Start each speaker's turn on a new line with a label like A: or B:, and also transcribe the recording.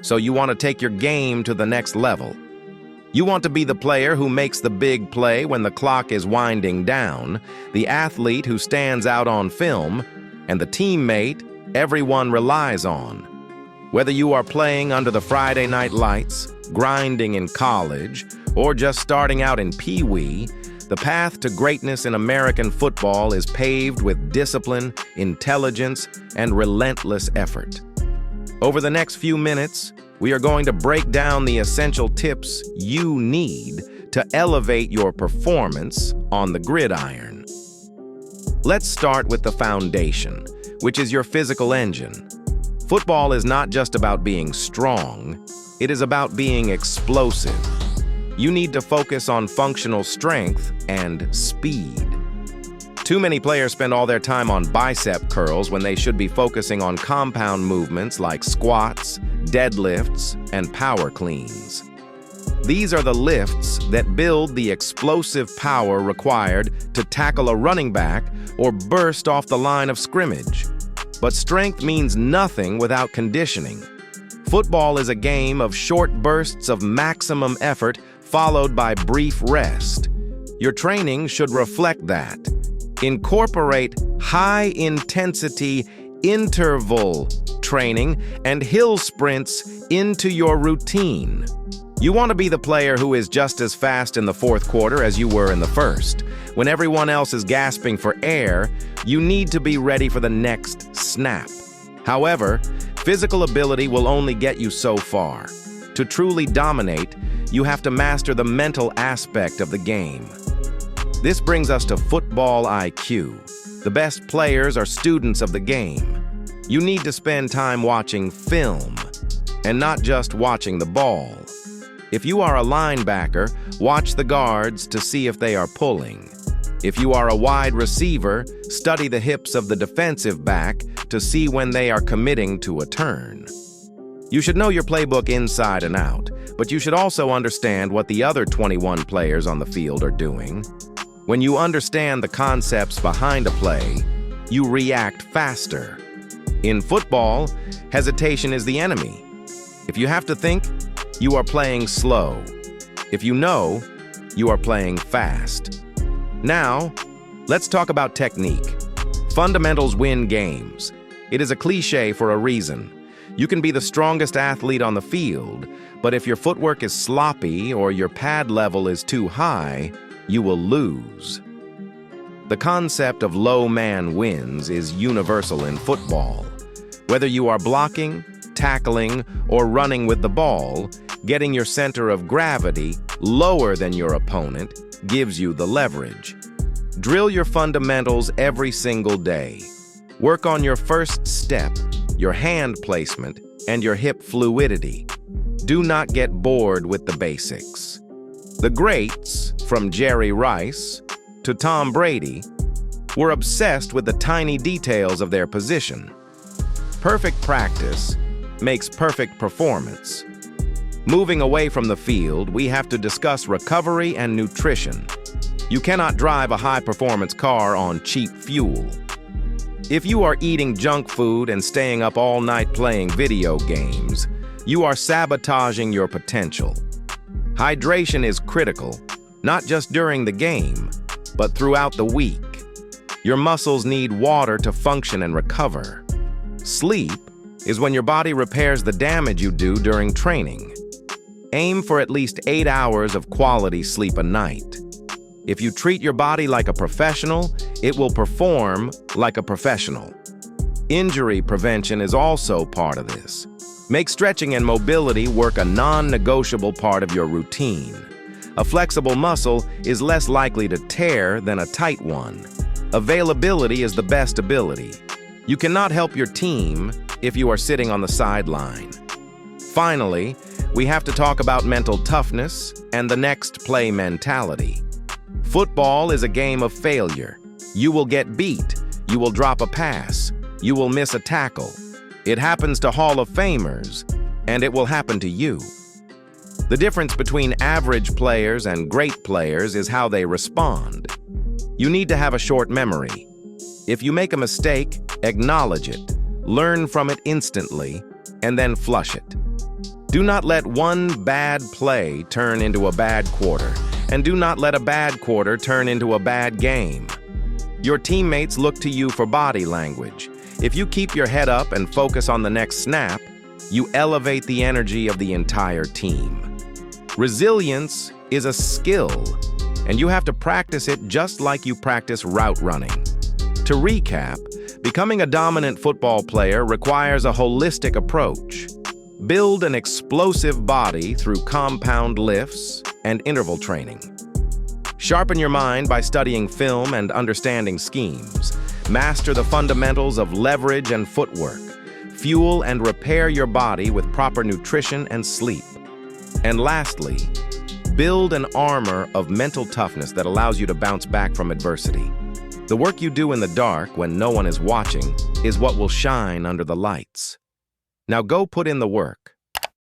A: So you want to take your game to the next level. You want to be the player who makes the big play when the clock is winding down, the athlete who stands out on film, and the teammate everyone relies on. Whether you are playing under the Friday night lights, grinding in college, or just starting out in Pee-wee, the path to greatness in American football is paved with discipline, intelligence, and relentless effort. Over the next few minutes, we are going to break down the essential tips you need to elevate your performance on the gridiron. Let's start with the foundation, which is your physical engine. Football is not just about being strong, it is about being explosive. You need to focus on functional strength and speed. Too many players spend all their time on bicep curls when they should be focusing on compound movements like squats, deadlifts, and power cleans. These are the lifts that build the explosive power required to tackle a running back or burst off the line of scrimmage. But strength means nothing without conditioning. Football is a game of short bursts of maximum effort followed by brief rest. Your training should reflect that. Incorporate high-intensity interval training and hill sprints into your routine. You want to be the player who is just as fast in the fourth quarter as you were in the first. When everyone else is gasping for air, you need to be ready for the next snap. However, physical ability will only get you so far. To truly dominate, you have to master the mental aspect of the game. This brings us to football IQ. The best players are students of the game. You need to spend time watching film and not just watching the ball. If you are a linebacker, watch the guards to see if they are pulling. If you are a wide receiver, study the hips of the defensive back to see when they are committing to a turn. You should know your playbook inside and out, but you should also understand what the other 21 players on the field are doing. When you understand the concepts behind a play, you react faster. In football, hesitation is the enemy. If you have to think, you are playing slow. If you know, you are playing fast. Now, let's talk about technique. Fundamentals win games. It is a cliche for a reason. You can be the strongest athlete on the field, but if your footwork is sloppy or your pad level is too high, you will lose. The concept of low man wins is universal in football. Whether you are blocking, tackling, or running with the ball, getting your center of gravity lower than your opponent gives you the leverage. Drill your fundamentals every single day. Work on your first step, your hand placement, and your hip fluidity. Do not get bored with the basics. The greats, from Jerry Rice to Tom Brady, were obsessed with the tiny details of their position. Perfect practice makes perfect performance. Moving away from the field, we have to discuss recovery and nutrition. You cannot drive a high-performance car on cheap fuel. If you are eating junk food and staying up all night playing video games, you are sabotaging your potential. Hydration is critical, not just during the game, but throughout the week. Your muscles need water to function and recover. Sleep is when your body repairs the damage you do during training. Aim for at least 8 hours of quality sleep a night. If you treat your body like a professional, it will perform like a professional. Injury prevention is also part of this. Make stretching and mobility work a non-negotiable part of your routine. A flexible muscle is less likely to tear than a tight one. Availability is the best ability. You cannot help your team if you are sitting on the sideline. Finally, we have to talk about mental toughness and the next play mentality. Football is a game of failure. You will get beat. You will drop a pass. You will miss a tackle. It happens to Hall of Famers, and it will happen to you. The difference between average players and great players is how they respond. You need to have a short memory. If you make a mistake, acknowledge it, learn from it instantly, and then flush it. Do not let one bad play turn into a bad quarter, and do not let a bad quarter turn into a bad game. Your teammates look to you for body language. If you keep your head up and focus on the next snap, you elevate the energy of the entire team. Resilience is a skill, and you have to practice it just like you practice route running. To recap, becoming a dominant football player requires a holistic approach. Build an explosive body through compound lifts and interval training. Sharpen your mind by studying film and understanding schemes. Master the fundamentals of leverage and footwork. Fuel and repair your body with proper nutrition and sleep. And lastly, build an armor of mental toughness that allows you to bounce back from adversity. The work you do in the dark when no one is watching is what will shine under the lights. Now go put in the work.